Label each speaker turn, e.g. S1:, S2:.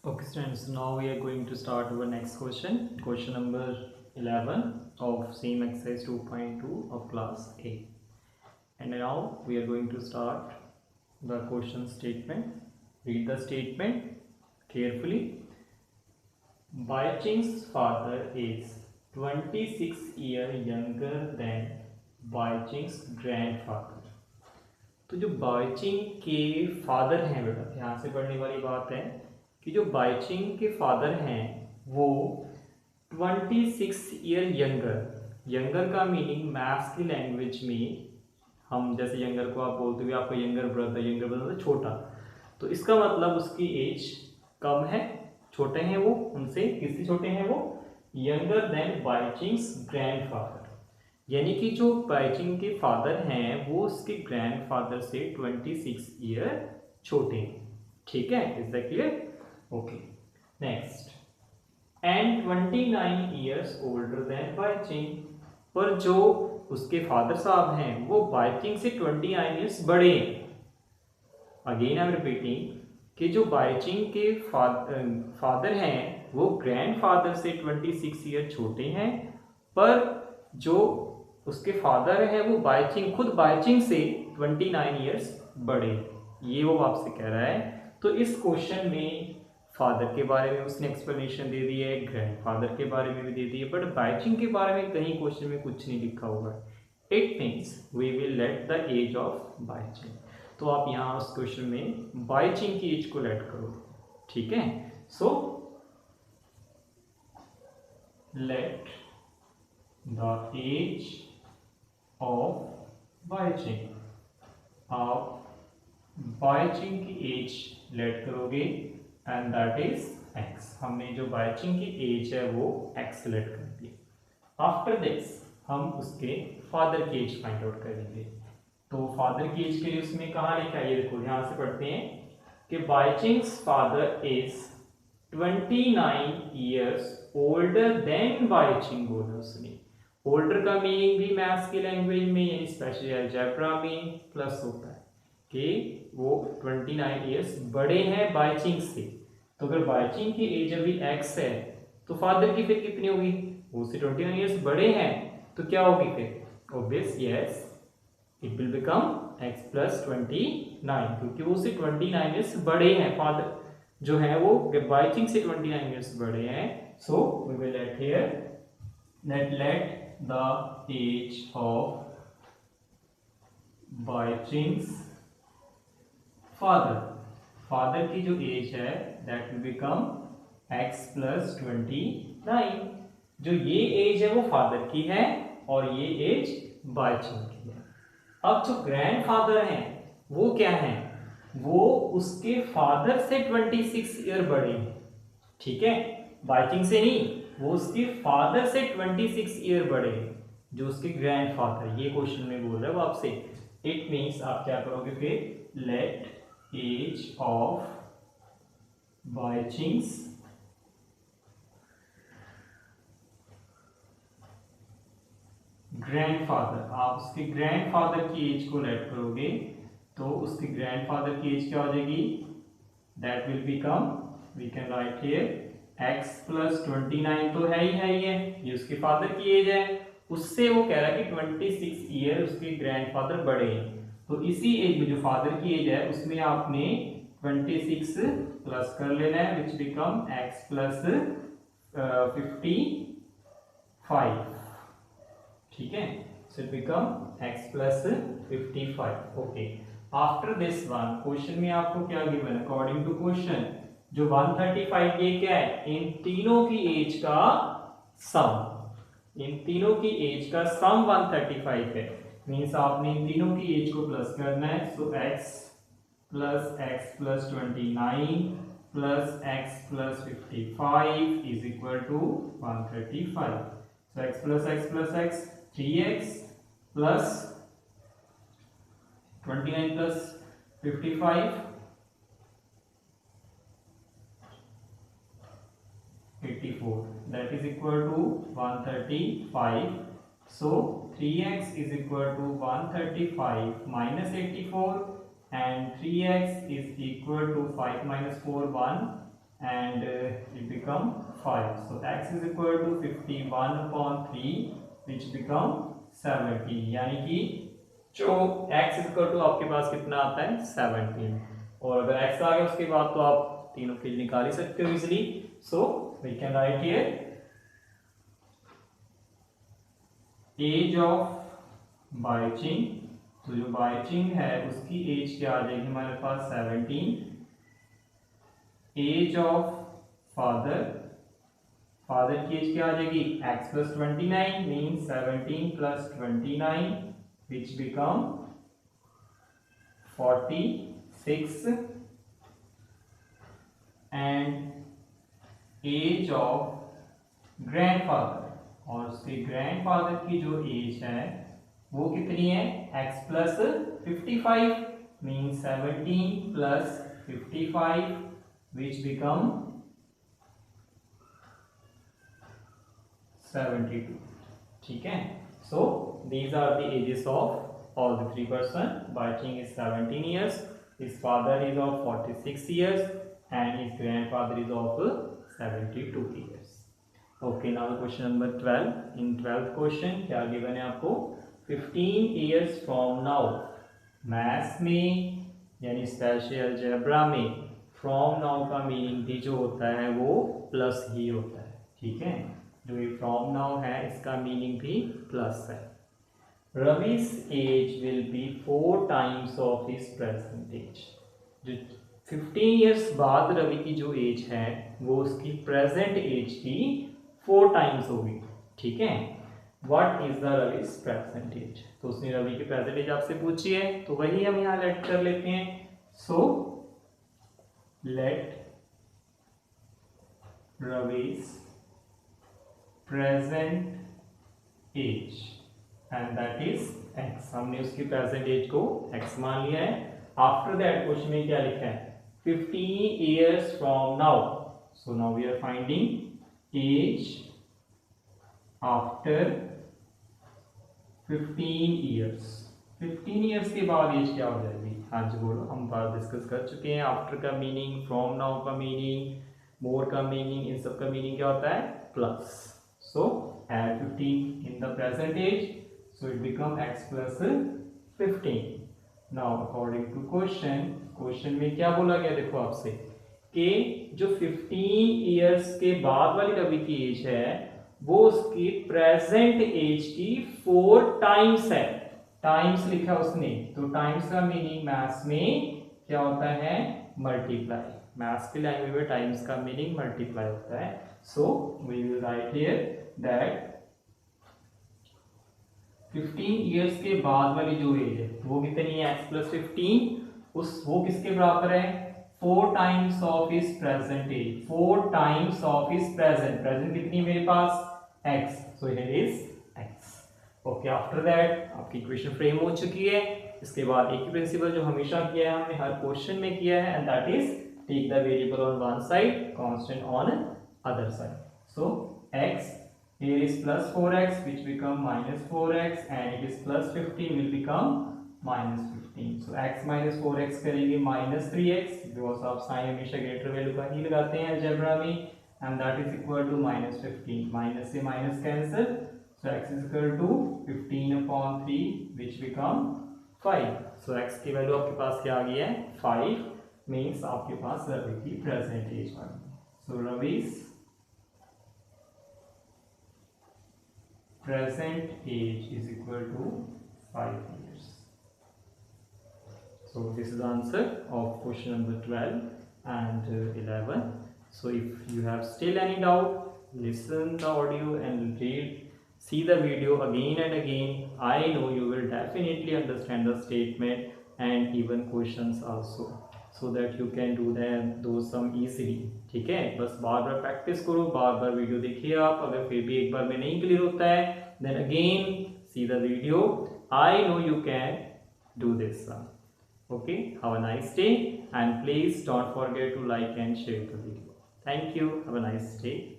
S1: Okay, students, now we are going to start our next question. Question number 11 of same exercise 2.2 of class A. And now we are going to start the question statement. Read the statement carefully. Baiching's father is 26 years younger than Baiching's grandfather. तो जो बाइचिंग के father हैं बेटा, ध्यान से पढ़ने वाली बात है कि जो बाइचिंग के फादर हैं वो 26 ईयर यंगर। यंगर का मीनिंग मैथ्स की लैंग्वेज में हम जैसे यंगर को आप बोलते हुए आपका यंगर ब्रदर छोटा, तो इसका मतलब उसकी एज कम है, छोटे हैं वो उनसे। किससे छोटे हैं वो? Younger than Baiching's grandfather. यानी कि जो बाइचिंग के फादर हैं वो उसके ग्रैंडफादर से 26 ईयर छोटे हैं। ठीक है, is that clear? Okay, next. And 29 years older than Baiching. पर जो उसके फादर साहब हैं वो बाइचिंग से 29 ईयर्स बड़े हैं। अगेन आई एम रिपीटिंग कि जो बाइचिंग के फादर हैं वो ग्रैंडफादर से 26 ईयर छोटे हैं, पर जो उसके फादर हैं वो खुद बाइचिंग से 29 ईयर्स बड़े। ये वो आपसे कह रहा है। तो इस क्वेश्चन में फादर के बारे में उसने एक्सप्लेनेशन दे दी है, ग्रैंडफादर के बारे में भी दे दी है, बट बाइचिंग के बारे में कहीं क्वेश्चन में कुछ नहीं लिखा होगा। It means we will let the age of Baiching. तो आप यहाँ उस क्वेश्चन में बाइचिंग की एज को लेट करो। ठीक है, so let the age of Baiching. आप बाइचिंग की एज लेट करोगे एंड दैट इज एक्स। हमने जो बाइचिंग की एज है वो एक्स लेट कर दी। आफ्टर दिस हम उसके फादर की एज फाइंड आउट करेंगे। तो फादर की एज के लिए उसमें कहाँ लिखा है, ये देखो ध्यान से पढ़ते हैं कि Baiching's father is 29 years older than Baiching. बोला उसने। ओल्डर का मीनिंग भी मैथ्स की लैंग्वेज में यानी स्पेशली अलजेब्रा में प्लस होता है कि वो 29 ईयर्स बड़े हैं बाइचिंग से। तो अगर बाइचिंग की एज अभी एक्स है तो फादर की फिर कितनी होगी? वो से 29 ईयर्स बड़े हैं तो क्या होगी फिर? Obvious, yes, it will become x plus 29, क्योंकि वो से 29 ईयर्स बड़े हैं। फादर जो है वो बाइचिंग से 29 ईयर्स बड़े हैं। So we will let here let the age of Baiching's father की जो एज है that will become x plus 29। जो ये एज है वो फादर की है और ये एज बाइचिंग की है। अब जो ग्रैंडफादर हैं वो क्या है? वो उसके फादर से 26 ईयर बड़े हैं। ठीक है, बाइचिंग से नहीं, वो उसके फादर से 26 ईयर बड़े हैं, जो उसके ग्रैंडफादर। ये क्वेश्चन में बोल रहा है वो आपसे। इट मींस आप क्या करोगे फिर? Let age of Baiching's grandfather. आप उसके ग्रैंडफादर की एज को लेट करोगे तो उसके ग्रैंडफादर की एज क्या हो जाएगी? That will become, we can write here x plus 29 तो है ही है, ये उसके फादर की एज है। उससे वो कह रहा है कि 26 ईयर उसके ग्रैंडफादर बड़े हैं। तो इसी एज में जो फादर की एज है उसमें आपने 26 प्लस कर लेना है, विच बिकम x प्लस 55। ठीक है, so it become x plus 55। Okay, after this one question में आपको क्या गिवन है? अकॉर्डिंग टू क्वेश्चन जो 135 ये क्या है? इन तीनों की एज का सम। इन तीनों की एज का सम 135 है। मींस आपने इन तीनों की एज को प्लस करना है। So x plus 29 plus x plus 55 is equal to 135। So x plus x 3x plus 29 plus 55 84, that is equal to 135. So 3x is equal to 135 minus 84 and 3x is equal to 5 minus 4 1 and it become 5. So x is equal to 51/3 which become 70, यानी कि जो x is equal to आपके पास कितना आता है 17, और अगर x आ गया उसके बाद तो आप तीनों फील्ड निकाल ही सकते हो easily. So we can write here age of Baiching. तो जो बाइचिंग है उसकी एज क्या आ जाएगी हमारे पास 17. एज ऑफ फादर, फादर की एज क्या आ जाएगी x plus 29 mean 17 plus 29 which become 46. And age of grandfather, और उसके ग्रैंडफादर की जो एज है वो कितनी है x plus 55 mean 17 plus 55 which become 72. ठीक है. So these are the ages of all the three person. Baiching is 17 years, his father is of 46 years and his grandfather is of 72 years. Okay, now question number 12. In 12th question क्या given है आपको 15 years from now. Maths में यानी special algebra में from now का meaning भी जो होता है वो प्लस ही होता है. ठीक है, जो ये फ्रॉम नाउ है इसका मीनिंग भी प्लस है. Ravi's age will be 4 times of his present age. जो 15 years बाद रवि की जो एज है वो उसकी प्रेजेंट एज की 4 times होगी. ठीक है. What is the Ravi's present age? तो उसने रवि की प्रेजेंट एज आपसे पूछी है तो वही हम यहाँ लेट कर लेते हैं. So let Ravi's present age and that is x. हमने उसकी प्रेजेंट एज को x मान लिया है. आफ्टर दैट क्वेश्चन में क्या लिखा है 15 years from now. So now we are finding age after 15 years. 15 years के बाद एज क्या हो जाएगी? हाँ जी बोलो. हम बात डिस्कस कर चुके हैं. आफ्टर का मीनिंग, फ्रॉम नाउ का मीनिंग, मोर का मीनिंग, इन सब का मीनिंग क्या होता है plus. So add 15 in the present age, so it become x plus 15. Now according to question में क्या बोला गया देखो आपसे कि जो 15 इयर्स के बाद वाली रवि की एज है वो उसकी प्रेजेंट एज की 4 टाइम्स है. टाइम्स लिखा उसने, तो टाइम्स का मीनिंग मैथ्स में क्या होता है मल्टीप्लाई. मैथ्स की लैंग्वेज में टाइम्स का मीनिंग मल्टीप्लाई होता है. So we will write here that 15 years के बाद वाली जो एज है वो कितनी है x plus 15. वो किसके बराबर है 4 times of his present age. 4 times of his present. Present कितनी है मेरे पास x. So here is x. Okay, after that आपकी इक्वेशन फ्रेम हो चुकी है. इसके बाद एक ही प्रिंसिपल जो हमेशा किया है हमने हर क्वेश्चन में किया है, and that is take the variable on one side, constant on other side. So x here is plus 4x which become minus 4x and it is plus 15 will become minus 15. So x minus 4x करेंगे minus 3x because आप sign हमेशा greater value का ही लगाते हैं algebra में, and that is equal to minus 15. Minus से minus cancel, so x is equal to 15/3 which become 5. So x की value आपके पास क्या आ गई है 5, means आपके पास रवि की प्रेजेंट एज आ गई. So रवि's present age is equal to 5 years. So this is the answer of question number 12 and 11. So if you have still any doubt, listen the audio and see the video again and again. I know you will definitely understand the statement and even questions also, so that you can do those sum easily. ठीक है, बस बार बार practice करो, बार बार video देखिए आप. अगर फिर भी एक बार में नहीं क्लियर होता है then again see the video. I know you can do this sum. Okay, have a nice day and please don't forget to like and share the video. Thank you. Have a nice day.